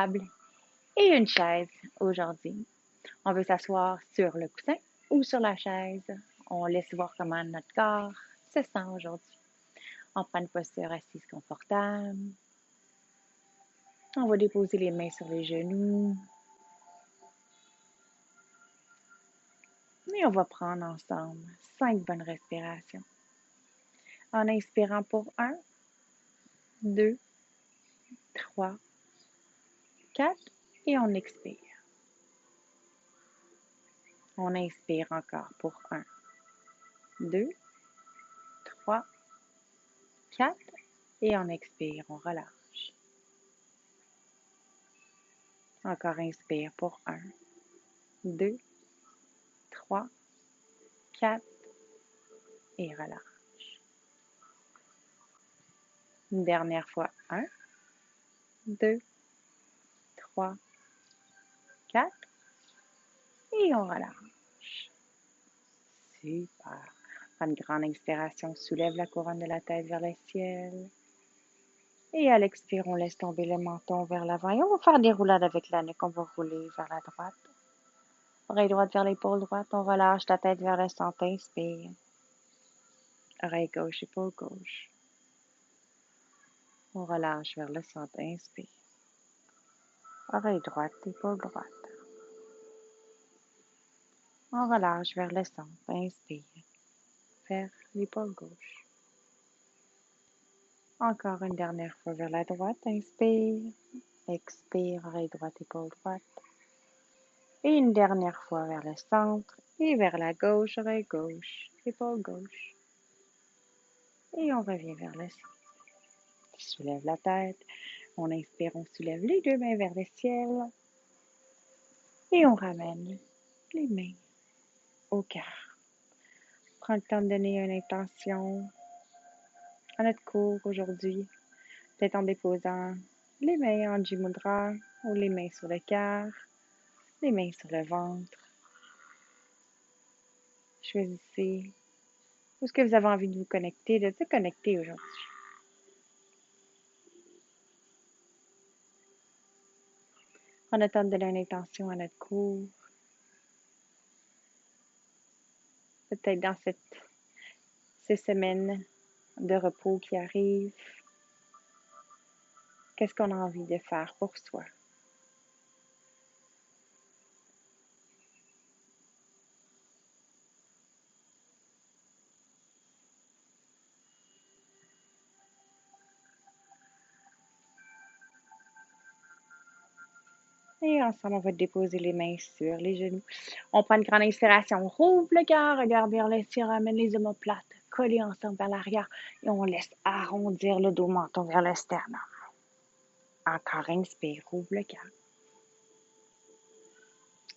table et une chaise aujourd'hui. On veut s'asseoir sur le coussin ou sur la chaise. On laisse voir comment notre corps se sent aujourd'hui. On prend une posture assise confortable. On va déposer les mains sur les genoux. Et on va prendre ensemble 5 bonnes respirations. En inspirant pour 1, 2, 3, 4 et on expire. On inspire encore pour 1, 2, 3, 4 et on expire, on relâche. Encore inspire pour 1, 2, 3, 4 et relâche. Une dernière fois, 1, 2, 3, 4 et on relâche. Super. Prends une grande inspiration, soulève la couronne de la tête vers le ciel. Et à l'expire, on laisse tomber le menton vers l'avant. Et on va faire des roulades avec la nuque. On va rouler vers la droite. Oreille droite vers l'épaule droite. On relâche la tête vers le centre. Inspire. Oreille gauche, épaule gauche. On relâche vers le centre. Inspire. Oreille droite, épaule droite. On relâche vers le centre. Inspire. Vers l'épaule gauche. Encore une dernière fois vers la droite. Inspire. Expire. Oreille droite, épaule droite. Et une dernière fois vers le centre et vers la gauche, oreille gauche, épaule gauche. Et on revient vers le centre. On soulève la tête. On inspire, on soulève les deux mains vers le ciel. Et on ramène les mains au cœur. Prends le temps de donner une intention à notre cours aujourd'hui. Peut-être en déposant les mains en Jimudra ou les mains sur le cœur, les mains sur le ventre. Choisissez où est-ce que vous avez envie de vous connecter, de se connecter aujourd'hui. On a le temps de donner une intention à notre cours. Peut-être dans ces semaines de repos qui arrivent, qu'est-ce qu'on a envie de faire pour soi? Et ensemble, on va déposer les mains sur les genoux. On prend une grande inspiration. On rouvre le cœur, regarde vers le ciel, ramène les omoplates, collés ensemble vers l'arrière. Et on laisse arrondir le dos menton vers le sternum. Encore inspire, rouvre le cœur.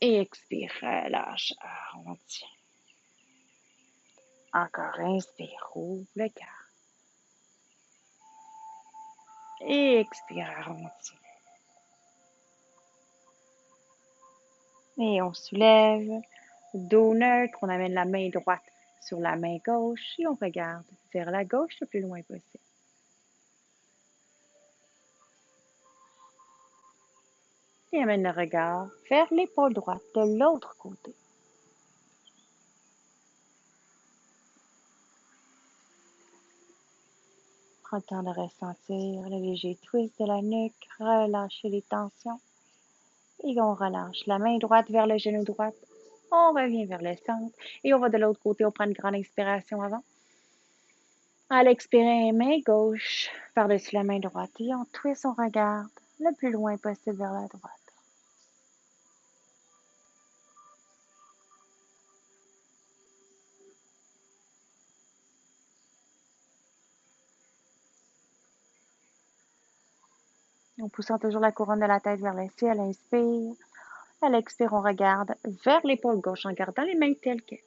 Et expire, relâche, arrondis. Encore inspire, rouvre le cœur. Et expire, arrondis. Et on soulève, dos neutre, on amène la main droite sur la main gauche et on regarde vers la gauche le plus loin possible. Et amène le regard vers l'épaule droite de l'autre côté. Prends le temps de ressentir le léger twist de la nuque, relâcher les tensions. Et on relâche la main droite vers le genou droit. On revient vers le centre et on va de l'autre côté. On prend une grande inspiration avant. À l'expirer, main gauche par-dessus la main droite et on twist, on regarde le plus loin possible vers la droite. En poussant toujours la couronne de la tête vers le ciel, inspire. À l'expire, on regarde vers l'épaule gauche en gardant les mains telles quelles.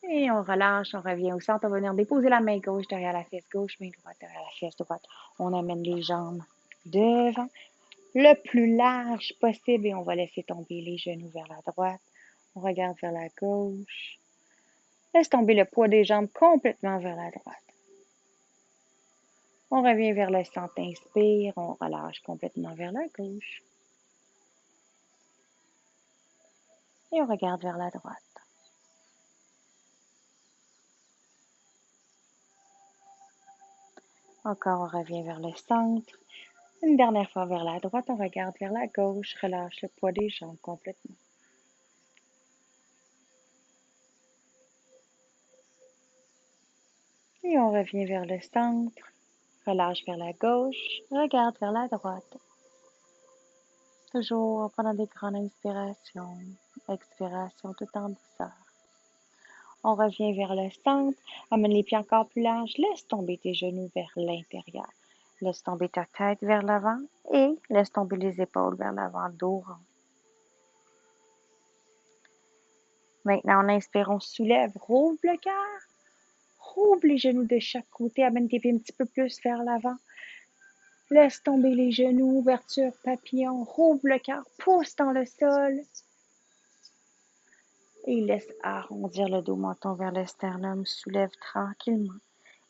Et on relâche, on revient au centre, on va venir déposer la main gauche derrière la fesse gauche, main droite derrière la fesse droite. On amène les jambes devant, le plus large possible et on va laisser tomber les genoux vers la droite. On regarde vers la gauche. Laisse tomber le poids des jambes complètement vers la droite. On revient vers le centre, inspire, on relâche complètement vers la gauche. Et on regarde vers la droite. Encore, on revient vers le centre. Une dernière fois vers la droite, on regarde vers la gauche, relâche le poids des jambes complètement. Et on revient vers le centre, relâche vers la gauche, regarde vers la droite. Toujours en prenant des grandes inspirations, expirations tout en douceur. On revient vers le centre, amène les pieds encore plus larges, laisse tomber tes genoux vers l'intérieur. Laisse tomber ta tête vers l'avant et laisse tomber les épaules vers l'avant, dos rond. Maintenant, en inspirant, soulève, rouvre le cœur, rouvre les genoux de chaque côté, amène tes pieds un petit peu plus vers l'avant. Laisse tomber les genoux, ouverture, papillon, rouvre le cœur, pousse dans le sol. Et laisse arrondir le dos, menton vers le sternum, soulève tranquillement.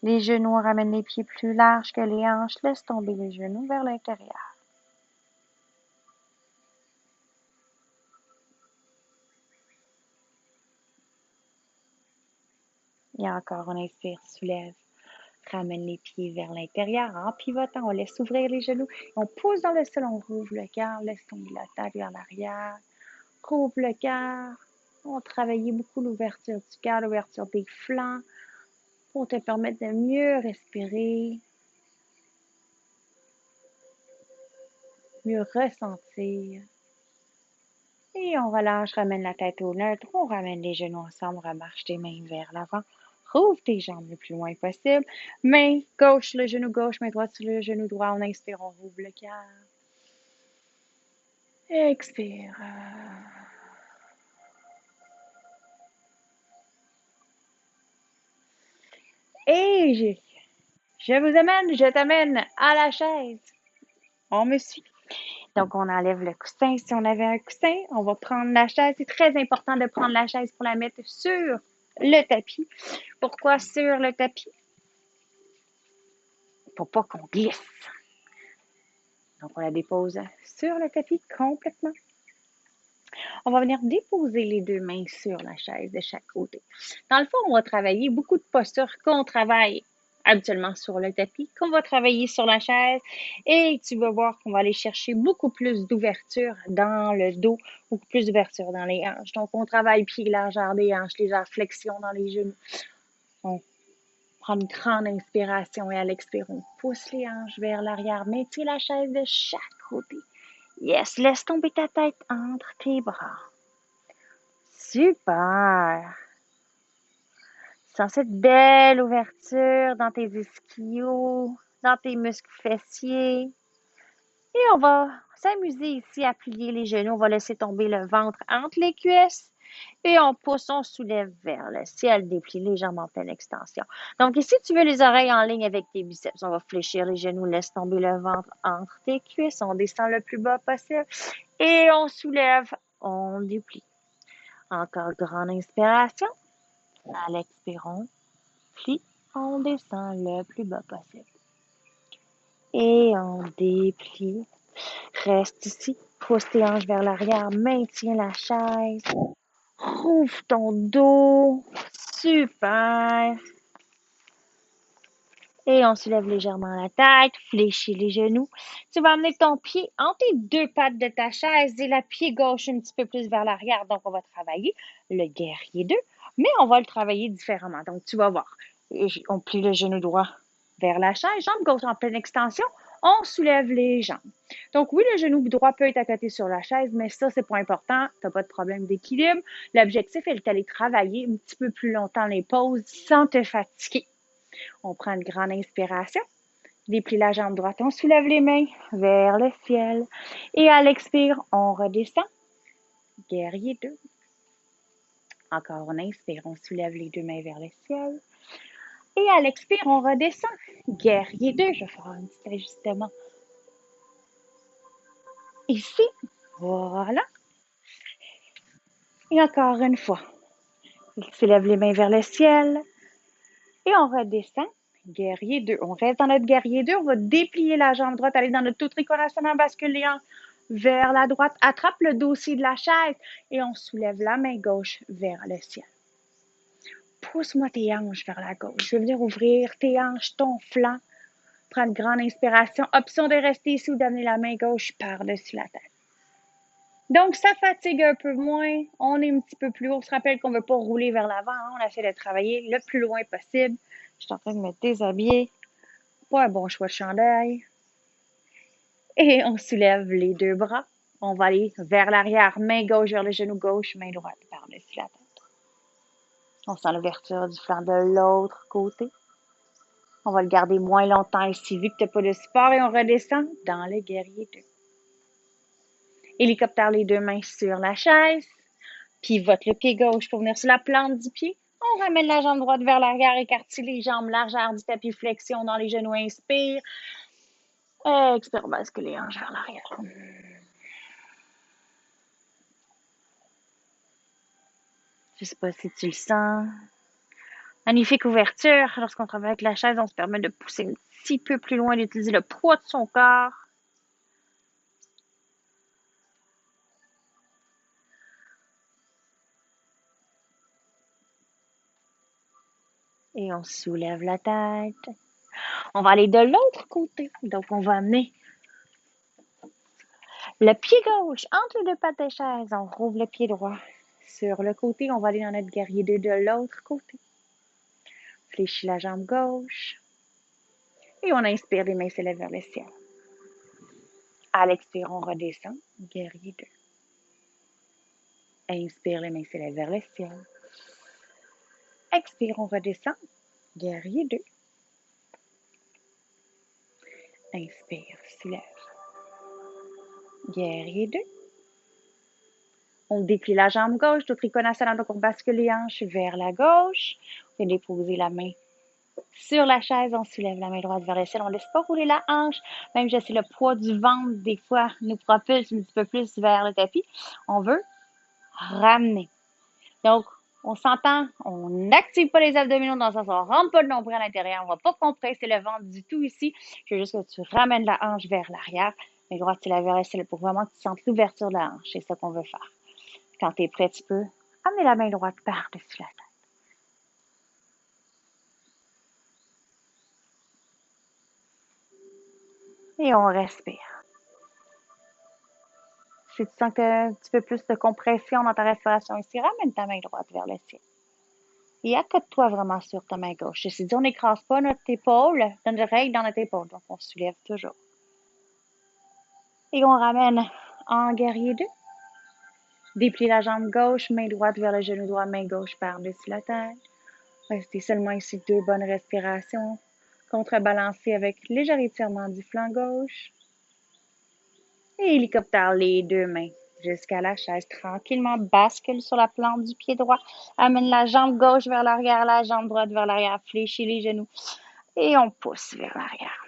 Les genoux, ramène les pieds plus larges que les hanches, laisse tomber les genoux vers l'intérieur. Et encore, on inspire, soulève. Ramène les pieds vers l'intérieur en pivotant. On laisse ouvrir les genoux. On pousse dans le sol, on rouvre le cœur. Laisse tomber la tête vers l'arrière. Rouvre le cœur. On travaille beaucoup l'ouverture du cœur, l'ouverture des flancs pour te permettre de mieux respirer, mieux ressentir. Et on relâche, ramène la tête au neutre. On ramène les genoux ensemble, remarche tes mains vers l'avant. Rouvre tes jambes le plus loin possible. Main gauche sur le genou gauche, main droite sur le genou droit. On inspire, on rouvre le cœur. Expire. Et je vous amène, je t'amène à la chaise. On me suit. Donc, on enlève le coussin. Si on avait un coussin, on va prendre la chaise. C'est très important de prendre la chaise pour la mettre sur le tapis. Pourquoi sur le tapis? Pour pas qu'on glisse. Donc, on la dépose sur le tapis complètement. On va venir déposer les deux mains sur la chaise de chaque côté. Dans le fond, on va travailler beaucoup de postures qu'on travaille habituellement sur le tapis, qu'on va travailler sur la chaise et tu vas voir qu'on va aller chercher beaucoup plus d'ouverture dans le dos, beaucoup plus d'ouverture dans les hanches. Donc, on travaille pied, largeur des hanches, légère flexion dans les genoux. On prend une grande inspiration et à l'expire, on pousse les hanches vers l'arrière. Maintiens la chaise de chaque côté. Yes, laisse tomber ta tête entre tes bras. Super! Sens cette belle ouverture dans tes ischios, dans tes muscles fessiers. Et on va s'amuser ici à plier les genoux. On va laisser tomber le ventre entre les cuisses. Et on pousse, on soulève vers le ciel, déplie les jambes en pleine extension. Donc ici, tu veux les oreilles en ligne avec tes biceps. On va fléchir les genoux, laisse tomber le ventre entre tes cuisses. On descend le plus bas possible. Et on soulève, on déplie. Encore grande inspiration. À l'expire, on plie, on descend le plus bas possible. Et on déplie. Reste ici. Pousse tes hanches vers l'arrière. Maintiens la chaise. Rouvre ton dos. Super. Et on soulève légèrement la tête, fléchis les genoux. Tu vas amener ton pied entre les deux pattes de ta chaise et la pied gauche un petit peu plus vers l'arrière. Donc, on va travailler le guerrier 2, mais on va le travailler différemment. Donc, tu vas voir. On plie le genou droit vers la chaise, jambe gauche en pleine extension. On soulève les jambes. Donc, oui, le genou droit peut être à côté sur la chaise, mais ça, c'est pas important. Tu n'as pas de problème d'équilibre. L'objectif est d'aller travailler un petit peu plus longtemps les pauses sans te fatiguer. On prend une grande inspiration, déplie la jambe droite, on soulève les mains vers le ciel et à l'expire, on redescend. Guerrier 2. Encore on inspire, on soulève les deux mains vers le ciel et à l'expire, on redescend. Guerrier 2, je vais faire un petit ajustement. Ici, voilà. Et encore une fois. Il s'élève les mains vers le ciel. Et on redescend. Guerrier 2. On reste dans notre guerrier 2. On va déplier la jambe droite, aller dans notre tout trikonasana, basculer vers la droite. Attrape le dossier de la chaise et on soulève la main gauche vers le ciel. Pousse-moi tes hanches vers la gauche. Je veux venir ouvrir tes hanches, ton flanc. Prends une grande inspiration. Option de rester ici ou d'amener la main gauche par-dessus la tête. Donc, ça fatigue un peu moins. On est un petit peu plus haut. On se rappelle qu'on ne veut pas rouler vers l'avant. Hein? On essaie de travailler le plus loin possible. Je suis en train de me déshabiller. Pas un bon choix de chandail. Et on soulève les deux bras. On va aller vers l'arrière. Main gauche vers le genou gauche. Main droite par-dessus la tête. On sent l'ouverture du flanc de l'autre côté. On va le garder moins longtemps ici, vu que tu n'as pas de support. Et on redescend dans le guerrier 2. Hélicoptère les deux mains sur la chaise. Pivote le pied gauche pour venir sur la plante du pied. On ramène la jambe droite vers l'arrière, écartille les jambes, largeur du tapis, flexion dans les genoux, inspire. Expire, bascule les hanches vers l'arrière. Je ne sais pas si tu le sens. Magnifique ouverture. Lorsqu'on travaille avec la chaise, on se permet de pousser un petit peu plus loin, d'utiliser le poids de son corps. Et on soulève la tête. On va aller de l'autre côté. Donc, on va amener le pied gauche entre les deux pattes de chaise. On rouvre le pied droit sur le côté. On va aller dans notre guerrier 2 de l'autre côté. Fléchis la jambe gauche. Et on inspire, les mains s'élèvent vers le ciel. À l'expire, on redescend. Guerrier 2. Inspire, les mains s'élèvent vers le ciel. Expire, on redescend. Guerrier 2. Inspire, soulève. Guerrier 2. On déplie la jambe gauche, tout trikonasana, donc on bascule les hanches vers la gauche. On va déposer la main sur la chaise, on soulève la main droite vers le ciel. On ne laisse pas rouler la hanche, même si le poids du ventre, des fois, nous propulse un petit peu plus vers le tapis. On veut ramener. Donc, on s'entend, on n'active pas les abdominaux dans le sens, on ne rentre pas le nombril à l'intérieur, on ne va pas compresser le ventre du tout ici. Je veux juste que tu ramènes la hanche vers l'arrière. Main droite, c'est la vers le ciel pour vraiment que tu sentes l'ouverture de la hanche. C'est ça qu'on veut faire. Quand tu es prêt, tu peux amener la main droite par-dessus la tête. Et on respire. Si tu sens que un petit peu plus de compression dans ta respiration ici, ramène ta main droite vers le ciel. Et accote-toi vraiment sur ta main gauche. Ceci dit, on n'écrase pas notre épaule, notre oreille dans notre épaule. Donc, on soulève toujours. Et on ramène en guerrier 2. Déplie la jambe gauche, main droite vers le genou droit, main gauche par-dessus la tête. Restez seulement ici 2 bonnes respirations. Contrebalancer avec léger étirement du flanc gauche. Et hélicoptère les deux mains jusqu'à la chaise. Tranquillement, bascule sur la plante du pied droit. Amène la jambe gauche vers l'arrière, la jambe droite vers l'arrière. Fléchis les genoux. Et on pousse vers l'arrière.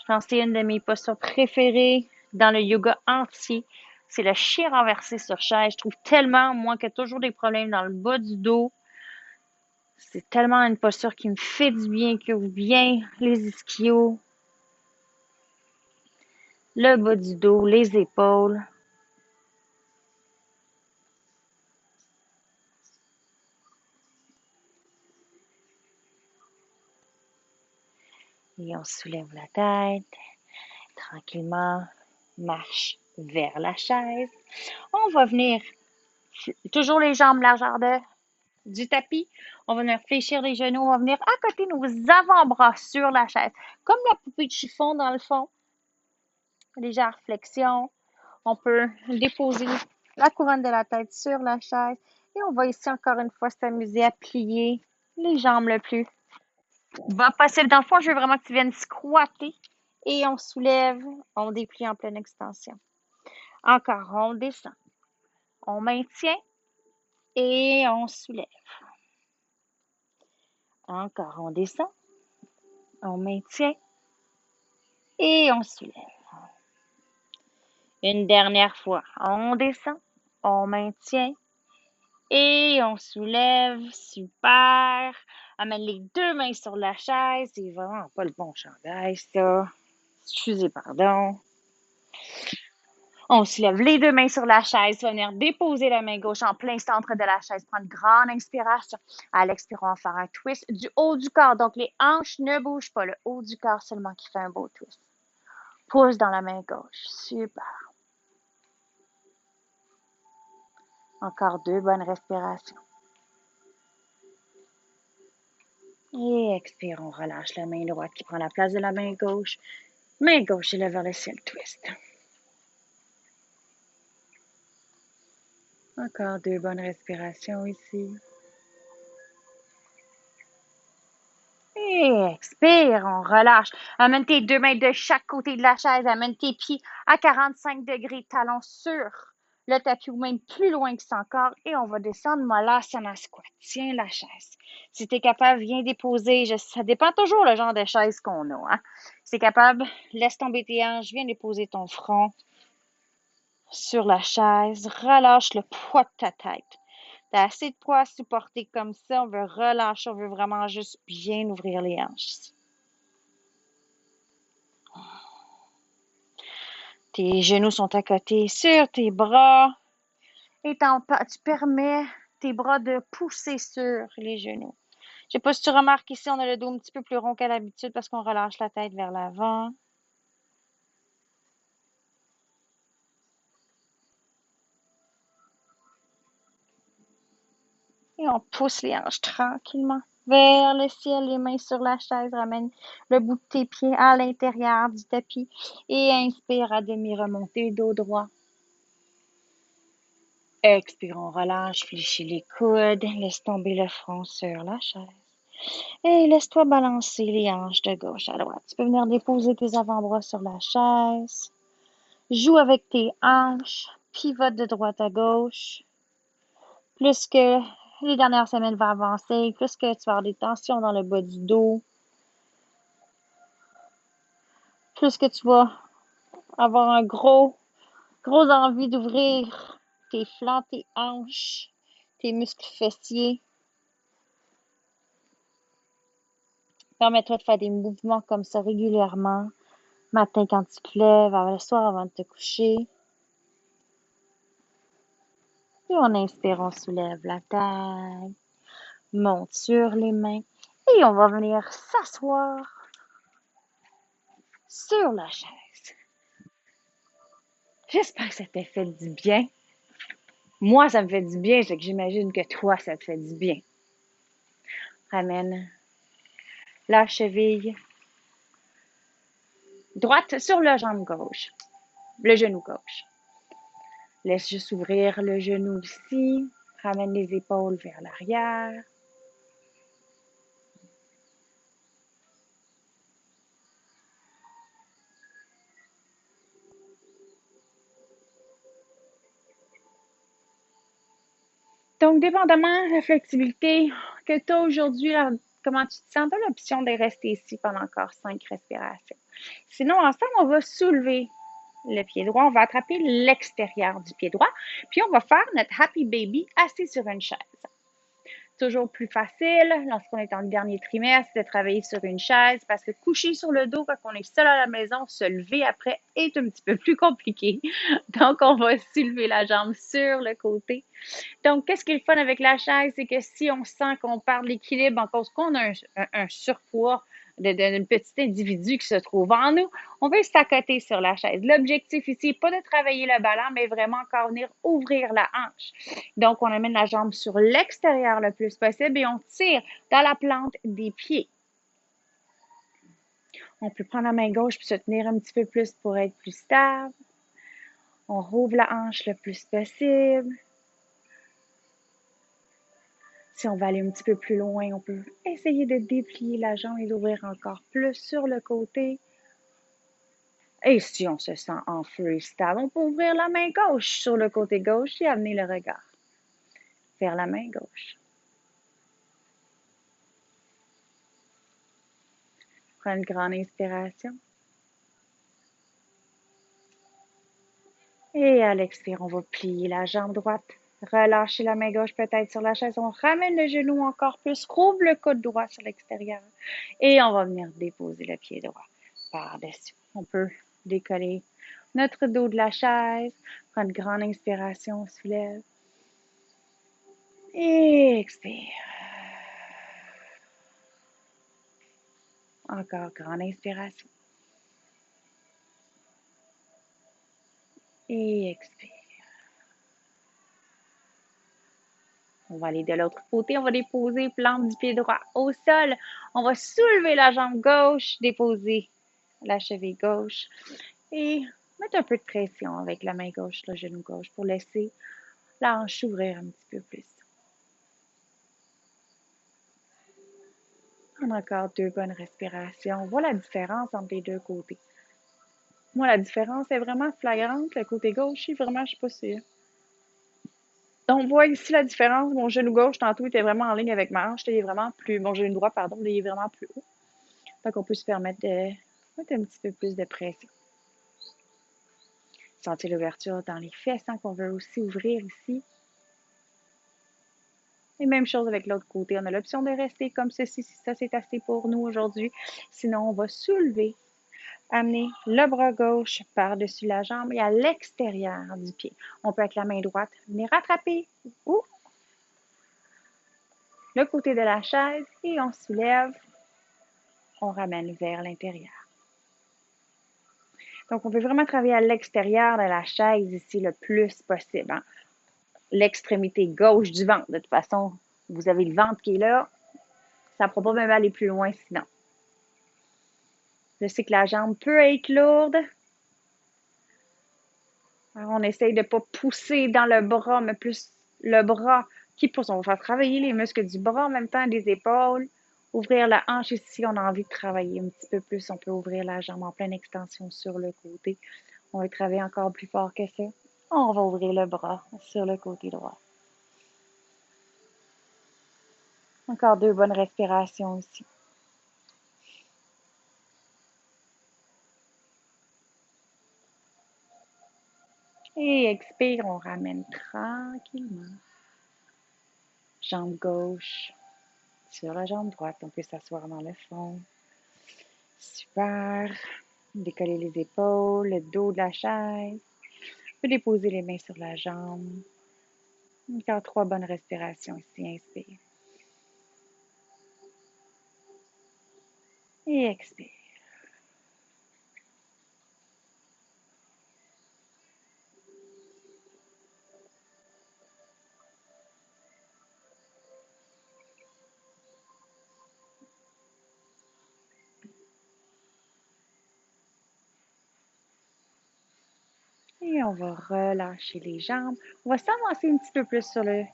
Je pense que c'est une de mes postures préférées dans le yoga entier. C'est le chien renversé sur chaise. Je trouve tellement, moi, qu'il y a toujours des problèmes dans le bas du dos. C'est tellement une posture qui me fait du bien, qui ouvre bien les ischios, le bas du dos, les épaules. Et on soulève la tête. Tranquillement, marche vers la chaise. On va venir, toujours les jambes largeur du tapis. On va venir fléchir les genoux. On va venir accoter nos avant-bras sur la chaise. Comme la poupée de chiffon dans le fond. Légère flexion. On peut déposer la couronne de la tête sur la chaise. Et on va ici encore une fois s'amuser à plier les jambes le plus bas possible. Dans le fond, je veux vraiment que tu viennes squatter. Et on soulève, on déplie en pleine extension. Encore, on descend. On maintient et on soulève. Encore, on descend. On maintient et on soulève. Une dernière fois. On descend, on maintient et on soulève. Super. Amène les deux mains sur la chaise. C'est vraiment pas le bon chandail, ça. Excusez, pardon. On soulève les deux mains sur la chaise. Tu vas venir déposer la main gauche en plein centre de la chaise. Prends une grande inspiration. À l'expiration, on va faire un twist du haut du corps. Donc, les hanches ne bougent pas. Le haut du corps seulement qui fait un beau twist. Pousse dans la main gauche. Super. Encore deux bonnes respirations. Et expire, on relâche la main droite qui prend la place de la main gauche. Main gauche élève vers le ciel, twist. Encore deux bonnes respirations ici. Et expire, on relâche. Amène tes deux mains de chaque côté de la chaise. Amène tes pieds à 45 degrés, talons sur le tapis ou même plus loin que ça encore. Et on va descendre Malasana Squat. Tiens la chaise. Si tu es capable, viens déposer. Ça dépend toujours le genre de chaise qu'on a. Hein? Si tu es capable, laisse tomber tes hanches. Viens déposer ton front sur la chaise. Relâche le poids de ta tête. Tu as assez de poids à supporter comme ça. On veut relâcher. On veut vraiment juste bien ouvrir les hanches. Tes genoux sont à côté sur tes bras et tu permets tes bras de pousser sur les genoux. Je ne sais pas si tu remarques ici, on a le dos un petit peu plus rond qu'à l'habitude parce qu'on relâche la tête vers l'avant. Et on pousse les hanches tranquillement vers le ciel, les mains sur la chaise. Ramène le bout de tes pieds à l'intérieur du tapis et inspire à demi remonter, dos droit. Expire, on relâche, fléchis les coudes, laisse tomber le front sur la chaise. Et laisse-toi balancer les hanches de gauche à droite. Tu peux venir déposer tes avant-bras sur la chaise. Joue avec tes hanches. Pivote de droite à gauche. Plus que les dernières semaines vont avancer, plus que tu vas avoir des tensions dans le bas du dos, plus que tu vas avoir un gros envie d'ouvrir tes flancs, tes hanches, tes muscles fessiers. Permets-toi de faire des mouvements comme ça régulièrement. Matin quand tu te lèves, le soir avant de te coucher. Et on inspire, on soulève la tête, monte sur les mains et on va venir s'asseoir sur la chaise. J'espère que ça t'a fait du bien. Moi, ça me fait du bien, c'est que j'imagine que toi, ça te fait du bien. Ramène la cheville droite sur la jambe gauche, le genou gauche. Laisse juste ouvrir le genou ici. Ramène les épaules vers l'arrière. Donc, dépendamment de la flexibilité que tu as aujourd'hui, comment tu te sens, tu as l'option de rester ici pendant encore 5 respirations. Sinon, ensemble, on va soulever le pied droit. On va attraper l'extérieur du pied droit. Puis, on va faire notre happy baby assis sur une chaise. Toujours plus facile lorsqu'on est dans le dernier trimestre de travailler sur une chaise parce que coucher sur le dos quand on est seul à la maison, se lever après est un petit peu plus compliqué. Donc, on va soulever la jambe sur le côté. Donc, qu'est-ce qui est le fun avec la chaise, c'est que si on sent qu'on perd l'équilibre en cause qu'on a un surpoids d'un petit individu qui se trouve en nous, on va s'accoter sur la chaise. L'objectif ici, pas de travailler le ballon, mais vraiment encore venir ouvrir la hanche. Donc, on amène la jambe sur l'extérieur le plus possible et on tire dans la plante des pieds. On peut prendre la main gauche puis se tenir un petit peu plus pour être plus stable. On rouvre la hanche le plus possible. Si on va aller un petit peu plus loin, on peut essayer de déplier la jambe et d'ouvrir encore plus sur le côté. Et si on se sent en freestyle, on peut ouvrir la main gauche sur le côté gauche et amener le regard vers la main gauche. Prends une grande inspiration. Et à l'expire, on va plier la jambe droite. Relâchez la main gauche peut-être sur la chaise. On ramène le genou encore plus. Rouvre le coude droit sur l'extérieur. Et on va venir déposer le pied droit par-dessus. On peut décoller notre dos de la chaise. Prendre une grande inspiration, on soulève. Et expire. Encore grande inspiration. Et expire. On va aller de l'autre côté. On va déposer plante du pied droit au sol. On va soulever la jambe gauche, déposer la cheville gauche et mettre un peu de pression avec la main gauche, le genou gauche pour laisser la hanche s'ouvrir un petit peu plus. On a encore 2 bonnes respirations. On voit la différence entre les deux côtés. Moi, la différence est vraiment flagrante. Le côté gauche, vraiment, je ne suis pas sûre. Donc, on voit ici la différence. Mon genou gauche, tantôt, était vraiment en ligne avec ma hanche. Il est vraiment plus... Mon genou droit, pardon, il est vraiment plus haut. Donc, on peut se permettre de mettre un petit peu plus de pression. Sentir l'ouverture dans les fesses, hein, qu'on veut aussi ouvrir ici. Et même chose avec l'autre côté. On a l'option de rester comme ceci, si ça c'est assez pour nous aujourd'hui. Sinon, on va soulever, amener le bras gauche par-dessus la jambe et à l'extérieur du pied. On peut avec la main droite venir rattraper ou le côté de la chaise et on soulève, on ramène vers l'intérieur. Donc, on peut vraiment travailler à l'extérieur de la chaise ici le plus possible. Hein. L'extrémité gauche du ventre. De toute façon, vous avez le ventre qui est là. Ça ne pourra pas même aller plus loin sinon. Je sais que la jambe peut être lourde. Alors, on essaye de ne pas pousser dans le bras, mais plus le bras qui pousse. On va faire travailler les muscles du bras en même temps, des épaules. Ouvrir la hanche ici, on a envie de travailler un petit peu plus. On peut ouvrir la jambe en pleine extension sur le côté. On va travailler encore plus fort que ça. On va ouvrir le bras sur le côté droit. Encore 2 bonnes respirations ici. Et expire, on ramène tranquillement. Jambe gauche sur la jambe droite. On peut s'asseoir dans le fond. Super. Décoller les épaules, le dos de la chaise. On peut déposer les mains sur la jambe. Encore 3 bonnes respirations ici. Inspire. Et expire. Et on va relâcher les jambes. On va s'avancer un petit peu plus sur le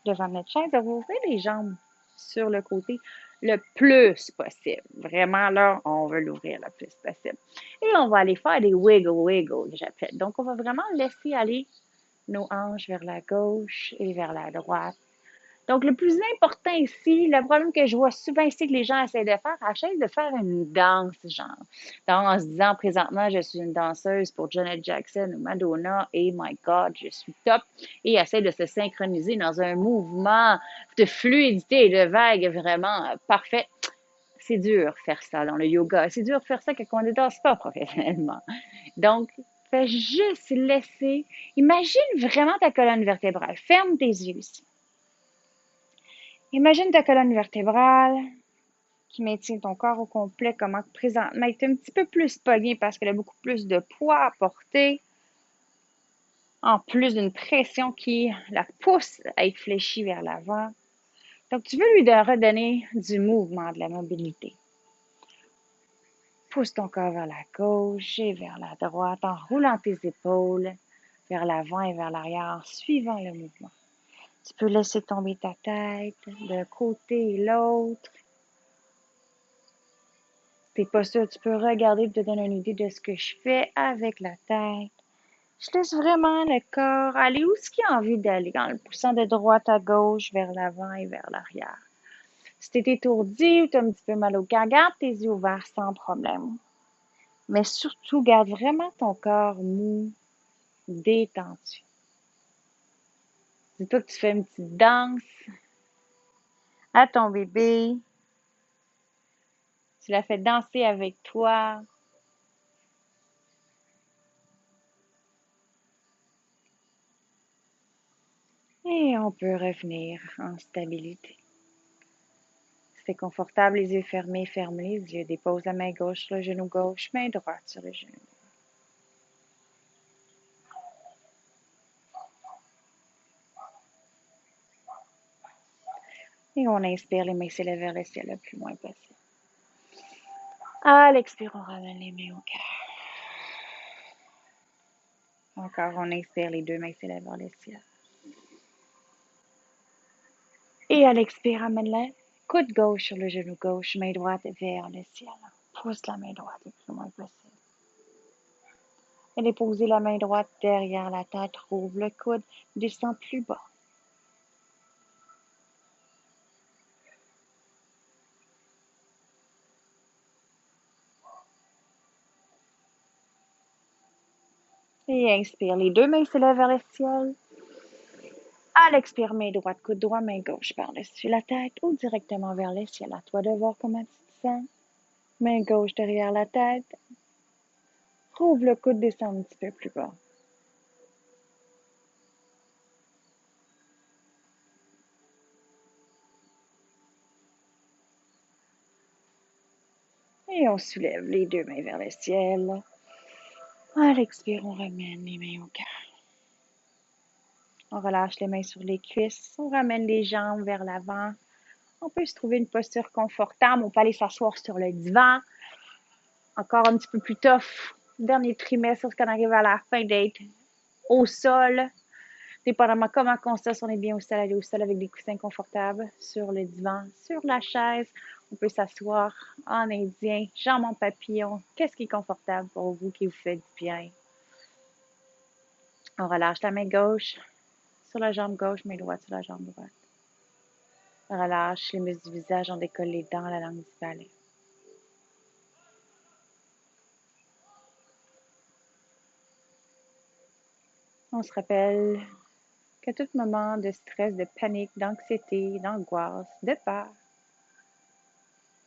devant de notre chaise. On va ouvrir les jambes sur le côté le plus possible. Vraiment, là, on veut l'ouvrir le plus possible. Et on va aller faire des wiggle, que j'appelle. Donc, on va vraiment laisser aller nos hanches vers la gauche et vers la droite. Donc, le plus important ici, le problème que je vois souvent ici que les gens essaient de faire, essaient de faire une danse, genre. En se disant, présentement, je suis une danseuse pour Janet Jackson ou Madonna, et my God, je suis top. Et essaient de se synchroniser dans un mouvement de fluidité et de vague vraiment parfait. C'est dur faire ça dans le yoga. C'est dur faire ça quand on ne danse pas professionnellement. Donc, fais juste laisser. Imagine vraiment ta colonne vertébrale. Ferme tes yeux ici. Imagine ta colonne vertébrale qui maintient ton corps au complet, comment présentement est un petit peu plus pogné parce qu'elle a beaucoup plus de poids à porter, en plus d'une pression qui la pousse à être fléchie vers l'avant. Donc, tu veux lui redonner du mouvement, de la mobilité. Pousse ton corps vers la gauche et vers la droite en roulant tes épaules vers l'avant et vers l'arrière en suivant le mouvement. Tu peux laisser tomber ta tête d'un côté et l'autre. Si t'es pas sûr, tu peux regarder et te donner une idée de ce que je fais avec la tête. Je laisse vraiment le corps aller où ce qu'il a envie d'aller, en le poussant de droite à gauche, vers l'avant et vers l'arrière. Si t'es étourdi ou t'as un petit peu mal au cœur, garde tes yeux ouverts sans problème. Mais surtout, garde vraiment ton corps mou détendu. Dis-toi que tu fais une petite danse à ton bébé. Tu la fais danser avec toi. Et on peut revenir en stabilité. Si c'est confortable, les yeux fermés, ferme les yeux. Dépose la main gauche sur le genou gauche, main droite sur le genou. Et on inspire, les mains s'élèvent vers le ciel le plus loin possible. À l'expire, on ramène les mains au cœur. Encore, on inspire, les deux mains s'élèvent vers le ciel. Et à l'expire, ramène la coude gauche sur le genou gauche, main droite vers le ciel. Pousse la main droite le plus loin possible. Et déposez la main droite derrière la tête, ouvre le coude, descend plus bas. Et inspire, les deux mains s'élèvent vers le ciel. À l'expire, main droite, coude droit, main gauche par-dessus la tête ou directement vers le ciel. À toi de voir comment tu te sens. Main gauche derrière la tête. Rouvre le coude, descend un petit peu plus bas. Et on soulève les deux mains vers le ciel. À l'expire, on ramène les mains au cœur. On relâche les mains sur les cuisses. On ramène les jambes vers l'avant. On peut se trouver une posture confortable. On peut aller s'asseoir sur le divan. Encore un petit peu plus tough. Dernier trimestre, lorsqu'on arrive à la fin d'être au sol. Dépendamment comment on se sent, on est bien au sol, aller au sol avec des coussins confortables, sur le divan, sur la chaise. On peut s'asseoir en indien, jambes en papillon. Qu'est-ce qui est confortable pour vous, qui vous fait du bien? On relâche la main gauche sur la jambe gauche, main droite sur la jambe droite. On relâche les muscles du visage, on décolle les dents, la langue du palais. On se rappelle qu'à tout moment de stress, de panique, d'anxiété, d'angoisse, de peur,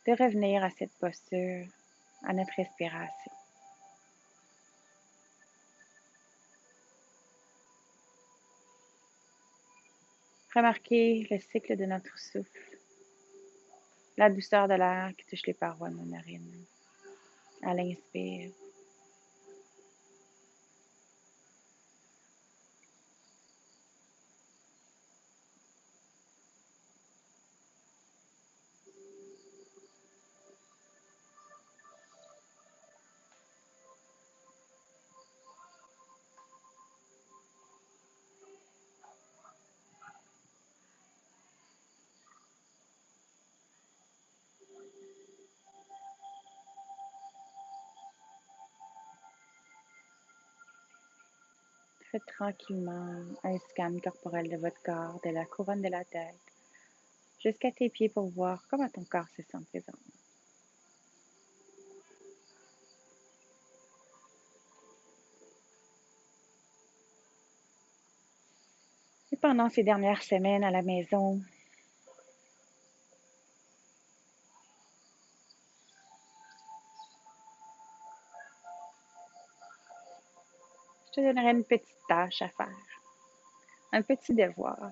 de revenir à cette posture, à notre respiration. Remarquez le cycle de notre souffle, la douceur de l'air qui touche les parois de nos narines. À l'inspire. Faites tranquillement un scan corporel de votre corps, de la couronne de la tête, jusqu'à tes pieds pour voir comment ton corps se sent présentement. Et pendant ces dernières semaines à la maison, je te donnerai une petite tâche à faire, un petit devoir,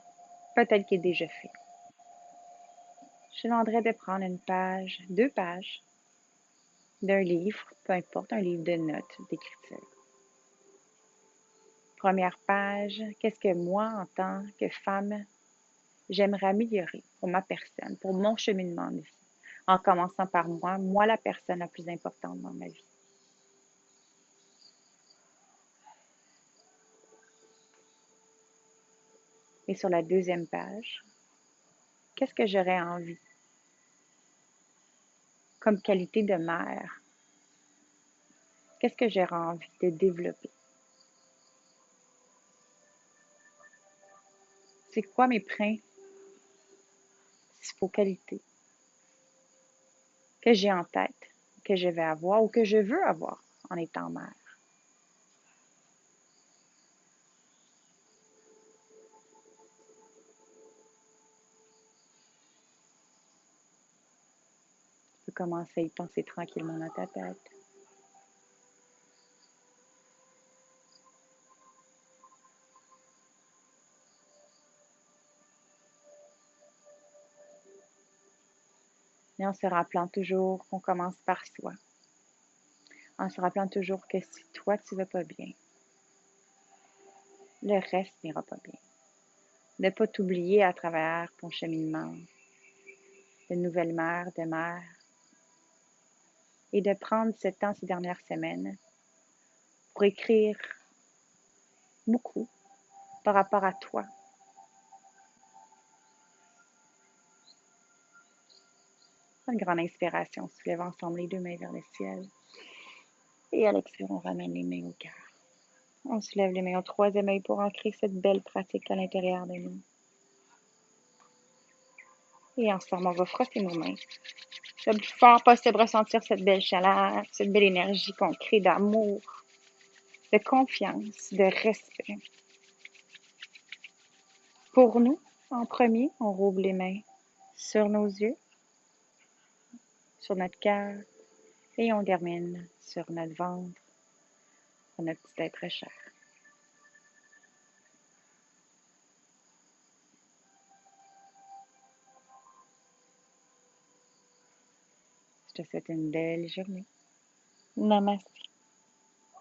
peut-être qu'il est déjà fait. Je te demanderai de prendre une page, 2 pages d'un livre, peu importe, un livre de notes, d'écriture. Première page, qu'est-ce que moi, en tant que femme, j'aimerais améliorer pour ma personne, pour mon cheminement de vie, en commençant par moi la personne la plus importante dans ma vie. Et sur la deuxième page, qu'est-ce que j'aurais envie comme qualité de mère? Qu'est-ce que j'aurais envie de développer? C'est quoi mes principaux qualités que j'ai en tête, que je vais avoir ou que je veux avoir en étant mère? commences à y penser tranquillement dans ta tête. Et en se rappelant toujours qu'on commence par soi. En se rappelant toujours que si toi tu vas pas bien, le reste n'ira pas bien. Ne pas t'oublier à travers ton cheminement de nouvelle mère, de mère, et de prendre ce temps ces dernières semaines pour écrire beaucoup par rapport à toi. Une grande inspiration, soulève ensemble les deux mains vers le ciel. Et à l'expire, on ramène les mains au cœur. On soulève les mains au troisième œil pour ancrer cette belle pratique à l'intérieur de nous. Et ensemble, on va frotter nos mains. Le plus fort possible, ressentir cette belle chaleur, cette belle énergie qu'on crée d'amour, de confiance, de respect. Pour nous, en premier, on rouvre les mains sur nos yeux, sur notre cœur, et on termine sur notre ventre, sur notre petit être cher. Je te souhaite une belle journée. Namaste.